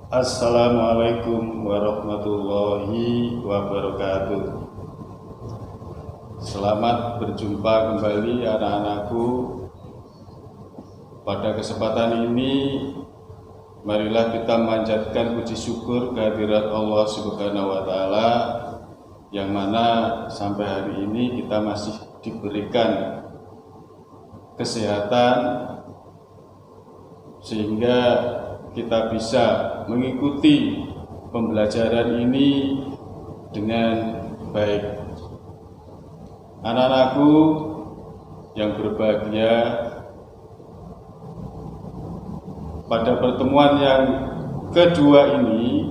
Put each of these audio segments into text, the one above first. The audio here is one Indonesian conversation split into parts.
Assalamualaikum warahmatullahi wabarakatuh. Selamat berjumpa kembali anak-anakku. Pada kesempatan ini, marilah kita memanjatkan puji syukur kehadirat Allah Subhanahu wa Ta'ala, yang mana sampai hari ini kita masih diberikan kesehatan sehingga kita bisa mengikuti pembelajaran ini dengan baik. Anak-anakku yang berbahagia, pada pertemuan yang kedua ini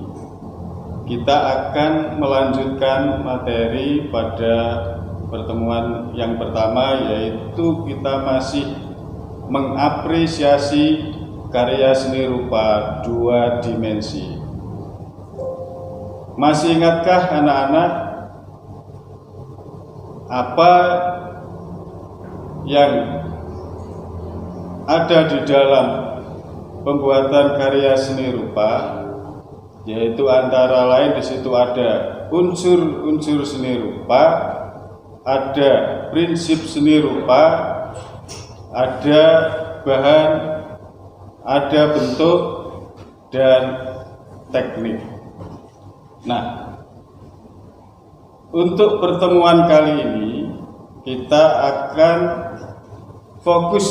kita akan melanjutkan materi pada pertemuan yang pertama, yaitu kita masih mengapresiasi karya seni rupa 2 dimensi. Masih ingatkah anak-anak apa yang ada di dalam pembuatan karya seni rupa? Yaitu antara lain di situ ada unsur-unsur seni rupa, ada prinsip seni rupa, ada bahan, ada bentuk, dan teknik. Nah, untuk pertemuan kali ini kita akan fokus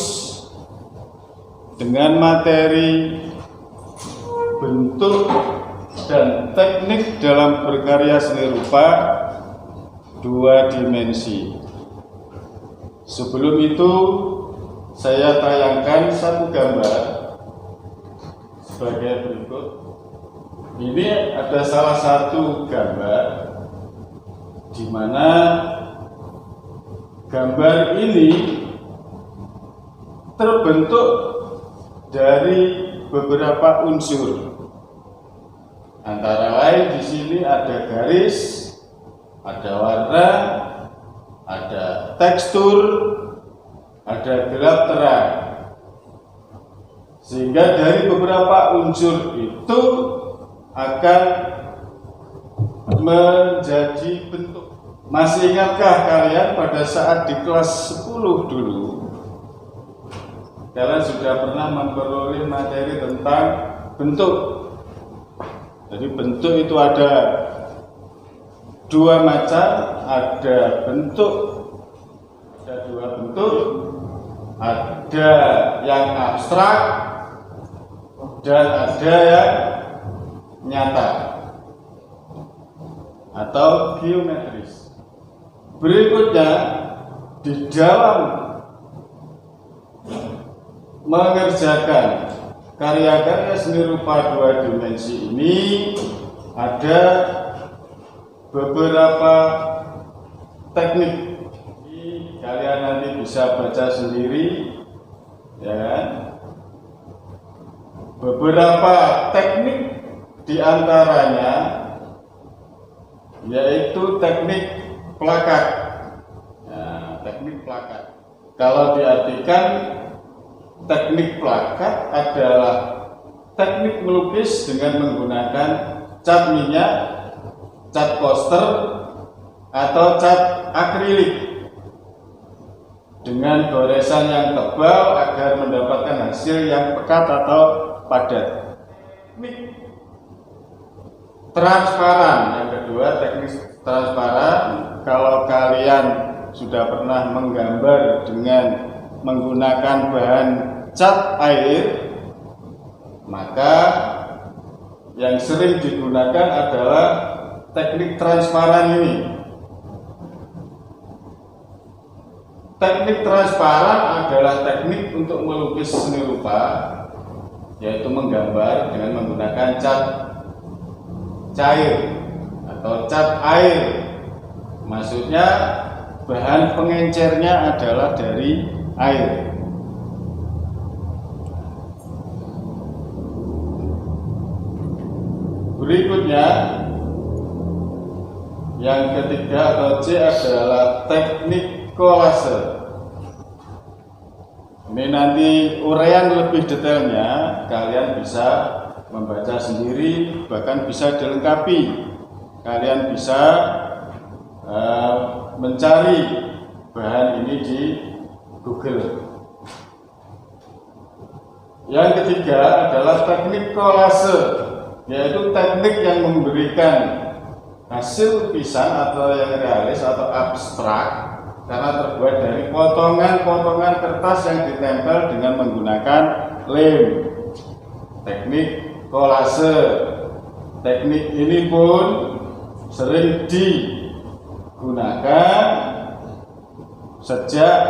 dengan materi bentuk dan teknik dalam berkarya seni rupa 2 dimensi. Sebelum itu, saya tayangkan satu gambar sebagai berikut. Ini ada salah satu gambar di mana gambar ini terbentuk dari beberapa unsur. Antara lain di sini ada garis, ada warna, ada tekstur, ada gelap terang. Sehingga dari beberapa unsur itu akan menjadi bentuk. Masih ingatkah kalian pada saat di kelas 10 dulu, kalian sudah pernah memperoleh materi tentang bentuk? Jadi bentuk itu ada 2 macam, ada bentuk, ada 2 bentuk, ada yang abstrak dan ada yang nyata atau geometris. Berikutnya, di dalam mengerjakan karya-karya seni rupa 2 dimensi ini ada beberapa teknik. Kalian nanti bisa baca sendiri, ya kan? Beberapa teknik diantaranya yaitu teknik plakat. Nah, teknik plakat. Kalau diartikan, teknik plakat adalah teknik melukis dengan menggunakan cat minyak, cat poster, atau cat akrilik dengan goresan yang tebal agar mendapatkan hasil yang pekat atau padat. Teknik transparan, yang kedua teknik transparan. Kalau kalian sudah pernah menggambar dengan menggunakan bahan cat air, maka yang sering digunakan adalah teknik transparan ini. Teknik transparan adalah teknik untuk melukis seni rupa, yaitu menggambar dengan menggunakan cat cair atau cat air. Maksudnya bahan pengencernya adalah dari air. Berikutnya, yang ketiga atau C adalah teknik kolase. Ini nanti uraian lebih detailnya kalian bisa membaca sendiri, bahkan bisa dilengkapi. Kalian bisa mencari bahan ini di Google. Yang ketiga adalah teknik kolase, yaitu teknik yang memberikan hasil lukisan atau yang realis atau abstrak karena terbuat dari potongan-potongan kertas yang ditempel dengan menggunakan lem. Teknik kolase. Teknik ini pun sering digunakan sejak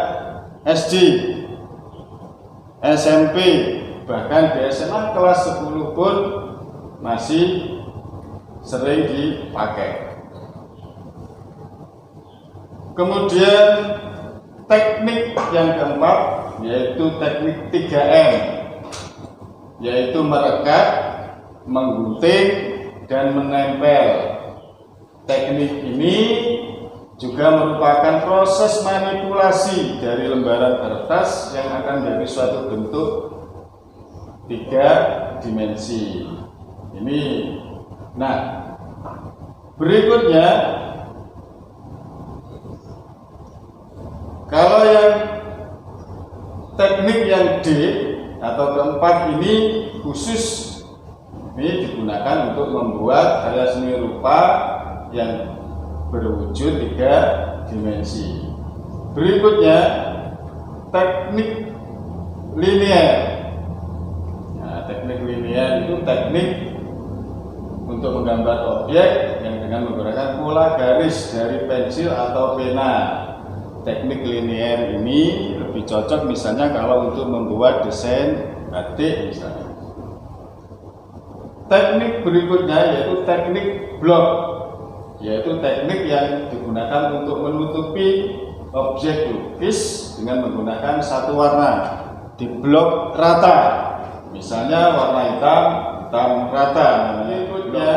SD, SMP, bahkan di SMA kelas 10 pun masih sering dipakai. Kemudian teknik yang keempat yaitu teknik 3M, yaitu merekat, menggunting, dan menempel. Teknik ini juga merupakan proses manipulasi dari lembaran kertas yang akan menjadi suatu bentuk 3 dimensi. Ini. Nah, berikutnya kalau yang teknik yang D atau keempat ini khusus ini digunakan untuk membuat karya seni rupa yang berwujud 3 dimensi. Berikutnya teknik linier. Nah, teknik linier itu teknik untuk menggambar objek yang dengan menggunakan pola garis dari pensil atau pena. Teknik linier ini lebih cocok misalnya kalau untuk membuat desain batik misalnya. Teknik berikutnya yaitu teknik blok, yaitu teknik yang digunakan untuk menutupi objek lukis dengan menggunakan satu warna di blok rata. Misalnya warna hitam rata. Berikutnya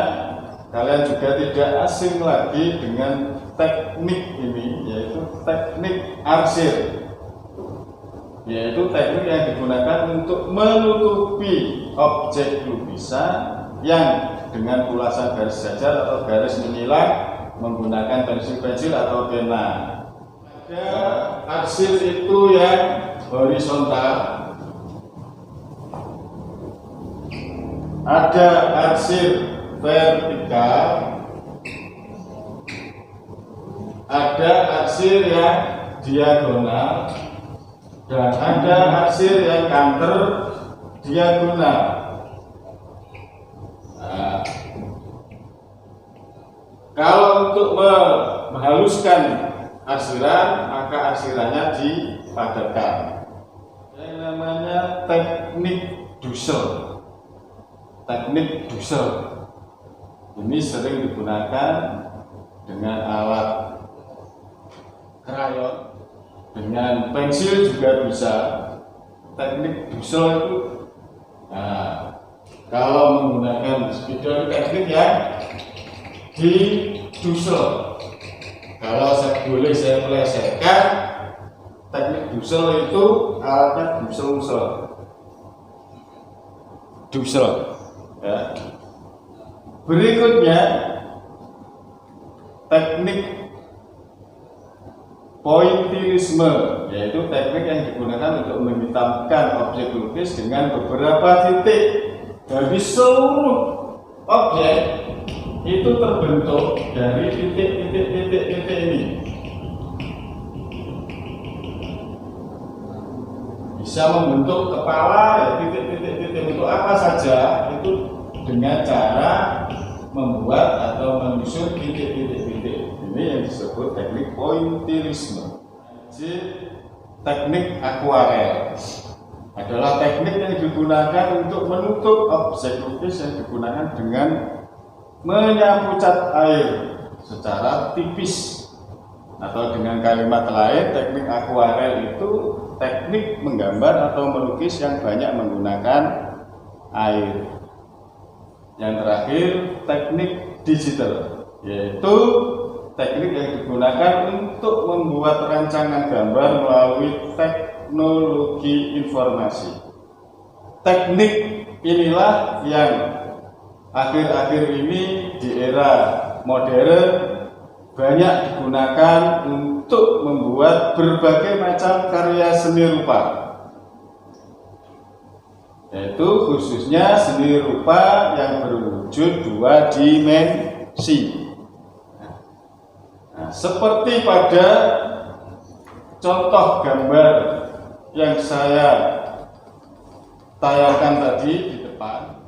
kalian juga tidak asing lagi dengan teknik ini, yaitu teknik arsir, yaitu teknik yang digunakan untuk menutupi objek lukisan yang dengan ulasan garis jajar atau garis menyilang menggunakan pensil-pensil atau pena. Ada arsir itu yang horizontal, ada arsir vertikal, ada arsir yang diagonal, dan ada arsir yang kanter diagonal. Nah, kalau untuk menghaluskan arsiran, maka arsirannya dipadatkan. Yang namanya teknik Dussel. Teknik Dussel ini sering digunakan dengan alat krayon, dengan pensil juga bisa. Teknik Dussel itu, nah, kalau menggunakan spidol teknik yang di Dussel. Kalau saya melesetkan, teknik Dussel itu alatnya Dussel. Ya. Berikutnya teknik pointillisme, yaitu teknik yang digunakan untuk menghitamkan objek lukis dengan beberapa titik. Dari seluruh objek itu terbentuk dari titik-titik ini. Bisa membentuk kepala, ya, titik-titik untuk apa saja itu dengan cara membuat atau menyusun titik-titik. Ini yang disebut teknik pointillisme. Teknik akuarel adalah teknik yang digunakan untuk menutup objek lukis yang digunakan dengan menyapu cat air secara tipis, atau dengan kalimat lain teknik akuarel itu teknik menggambar atau melukis yang banyak menggunakan air. Yang terakhir teknik digital, yaitu teknik yang digunakan untuk membuat rancangan gambar melalui teknologi informasi. teknik inilah yang akhir-akhir ini di era modern banyak digunakan untuk membuat berbagai macam karya seni rupa, yaitu khususnya seni rupa yang berwujud 2 dimensi. Nah, seperti pada contoh gambar yang saya tayangkan tadi di depan,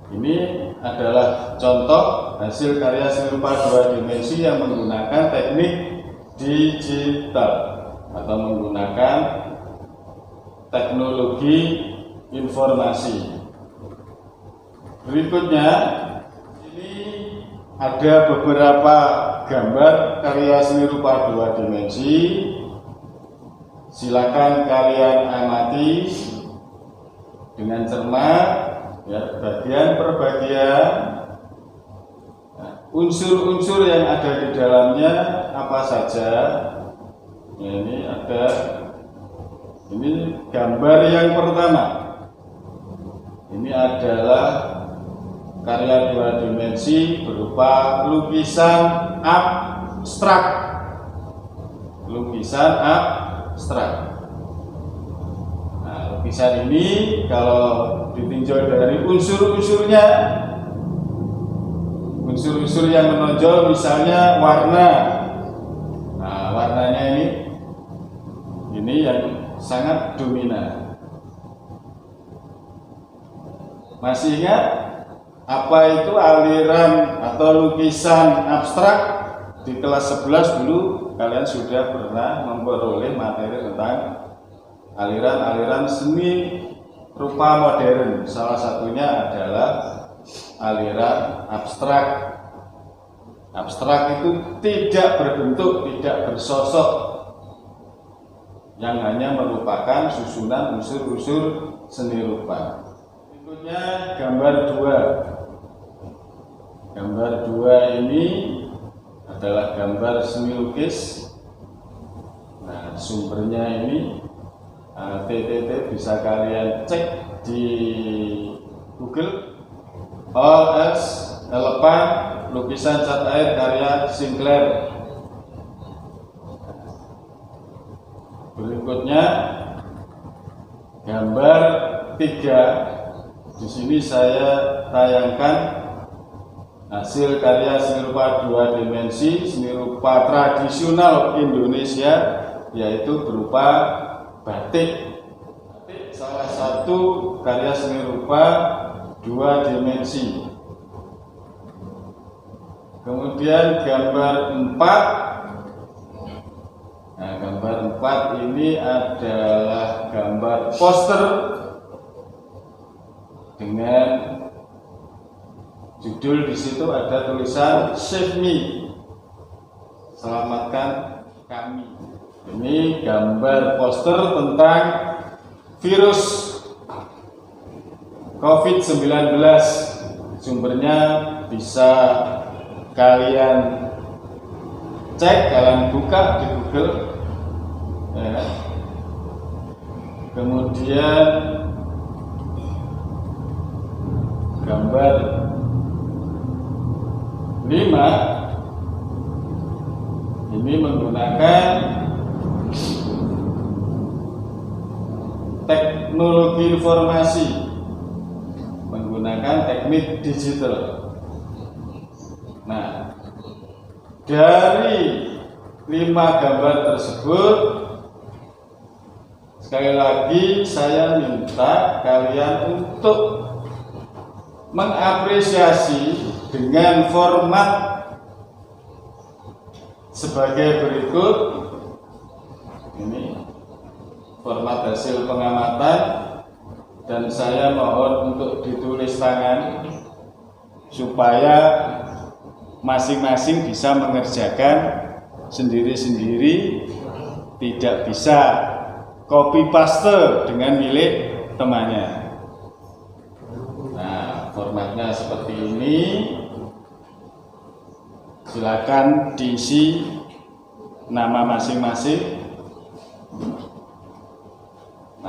ini adalah contoh hasil karya seni rupa 2 dimensi yang menggunakan teknik digital atau menggunakan teknologi informasi. Berikutnya, ini ada beberapa gambar karya seni rupa 2 dimensi. Silakan kalian amati dengan cermat, ya, bagian per bagian, unsur-unsur yang ada di dalamnya apa saja. Ya, ini gambar yang pertama. Ini adalah karya 2 dimensi berupa lukisan abstrak. Lukisan abstrak. Nah, lukisan ini kalau ditinjau dari unsur-unsurnya, unsur-unsur yang menonjol misalnya warna. Nah, warnanya ini yang sangat dominan. Masih ingat apa itu aliran atau lukisan abstrak? Di kelas 11 dulu kalian sudah pernah memperoleh materi tentang aliran-aliran seni rupa modern. Salah satunya adalah aliran abstrak. Abstrak itu tidak berbentuk, tidak bersosok, yang hanya merupakan susunan unsur-unsur seni rupa. Berikutnya gambar 2. Gambar 2 ini adalah gambar seni lukis. Nah, sumbernya ini TTT, bisa kalian cek di Google. OS Elephant lukisan cat air karya Sinclair. Berikutnya gambar 3. Di sini saya tayangkan hasil karya seni rupa 2 dimensi, seni rupa tradisional Indonesia, yaitu berupa batik. Batik salah satu karya seni rupa 2 dimensi. Kemudian gambar 4. Nah, gambar 4 ini adalah gambar poster dengan judul, di situ ada tulisan "Save Me", selamatkan kami. Ini gambar poster tentang virus COVID-19. Sumbernya bisa kalian cek, kalian buka di Google. Ya. Kemudian gambar 5 ini menggunakan teknologi informasi, menggunakan teknik digital. Nah, dari 5 gambar tersebut, sekali lagi saya minta kalian untuk mengapresiasi dengan format sebagai berikut. Ini format hasil pengamatan, dan saya mohon untuk ditulis tangan supaya masing-masing bisa mengerjakan sendiri-sendiri, tidak bisa copy paste dengan milik temannya. Nah, formatnya seperti ini. Silakan diisi nama masing-masing.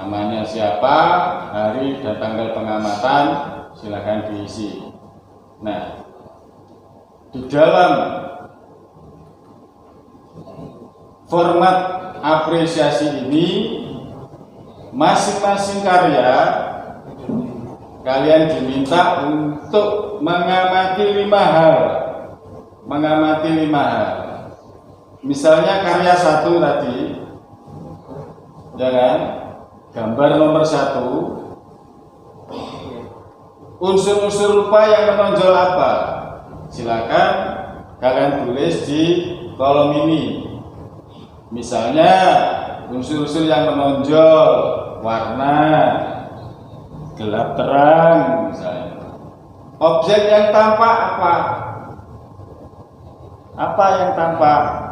namanya siapa, hari dan tanggal pengamatan, silakan diisi. Nah, di dalam format apresiasi ini, masing-masing karya kalian diminta untuk mengamati 5 hal. Misalnya karya 1 tadi, ya kan? Gambar nomor 1, unsur-unsur rupa yang menonjol apa? Silakan kalian tulis di kolom ini. Misalnya unsur-unsur yang menonjol, warna, gelap terang misalnya. Objek yang tampak apa? Apa yang tampak?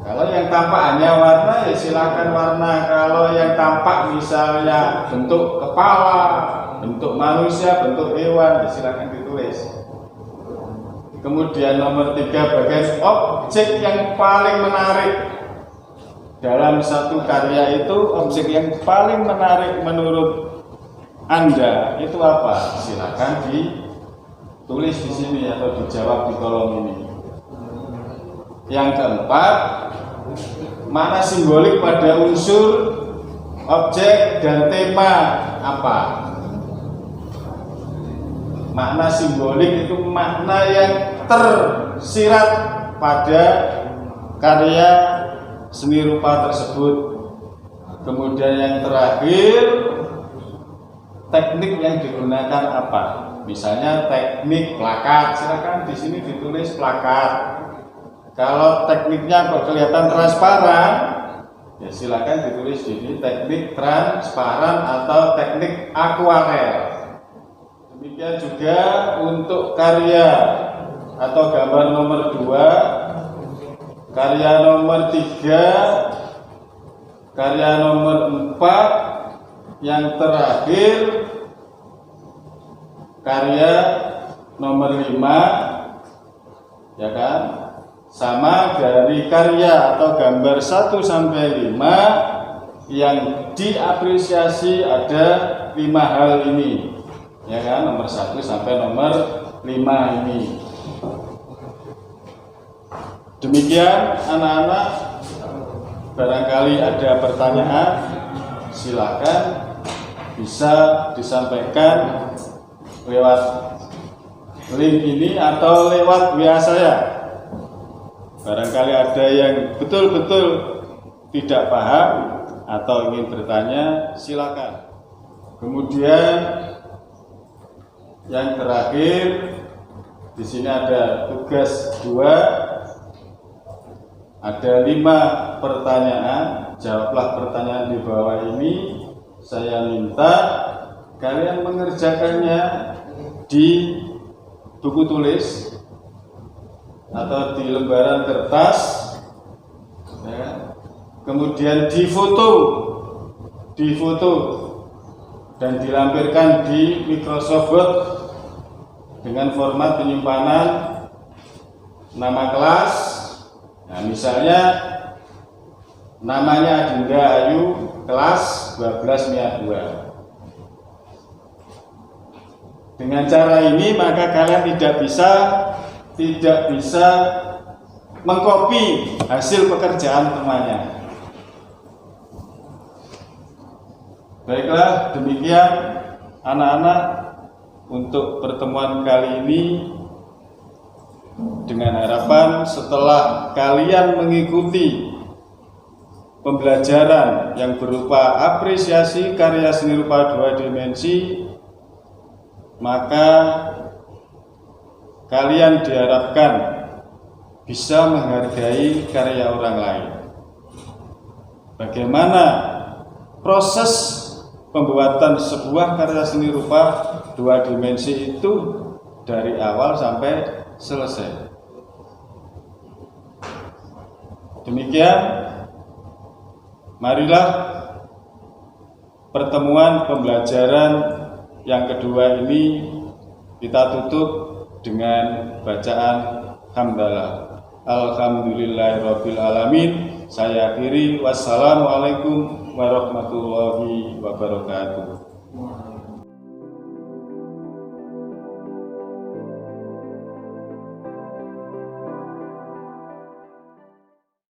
Kalau yang tampak hanya warna, ya silakan warna. Kalau yang tampak misalnya bentuk kepala, bentuk manusia, bentuk hewan, ya silakan ditulis. Kemudian nomor 3, bagian objek yang paling menarik dalam satu karya itu. Objek yang paling menarik menurut Anda itu apa? Silakan ditulis di sini atau dijawab di kolom ini. Yang keempat, mana simbolik pada unsur, objek, dan tema apa? Makna simbolik itu makna yang tersirat pada karya seni rupa tersebut. Kemudian yang terakhir, teknik yang digunakan apa? Misalnya teknik plakat, silakan di sini ditulis plakat. Kalau tekniknya kok kelihatan transparan, ya silakan ditulis di sini teknik transparan atau teknik akuarel. Demikian juga untuk karya atau gambar nomor 2, karya nomor 3, karya nomor 4, yang terakhir karya nomor 5, ya kan? Sama dari karya atau gambar 1 sampai 5 yang diapresiasi ada 5 hal ini, ya kan? Nomor 1 sampai nomor 5 ini. Demikian anak-anak, barangkali ada pertanyaan, silakan bisa disampaikan lewat link ini atau lewat WA saya. Barangkali ada yang betul-betul tidak paham atau ingin bertanya, silakan. Kemudian yang terakhir, di sini ada tugas 2, ada 5 pertanyaan. Jawablah pertanyaan di bawah ini. Saya minta kalian mengerjakannya di buku tulis atau di lembaran kertas, ya. Kemudian difoto dan dilampirkan di Microsoft Word dengan format penyimpanan nama kelas. Nah, misalnya namanya Adinda Ayu, kelas 12 MIA 2. Dengan cara ini maka kalian tidak bisa mengcopy hasil pekerjaan temannya. Baiklah, demikian anak-anak untuk pertemuan kali ini, dengan harapan setelah kalian mengikuti pembelajaran yang berupa apresiasi karya seni rupa 2 dimensi, maka kalian diharapkan bisa menghargai karya orang lain. Bagaimana proses pembuatan sebuah karya seni rupa 2 dimensi itu dari awal sampai selesai. Demikian, marilah pertemuan pembelajaran yang kedua ini kita tutup dengan bacaan hamdalah. Alhamdulillahirabbil alamin. Saya akhiri, wassalamualaikum warahmatullahi wabarakatuh.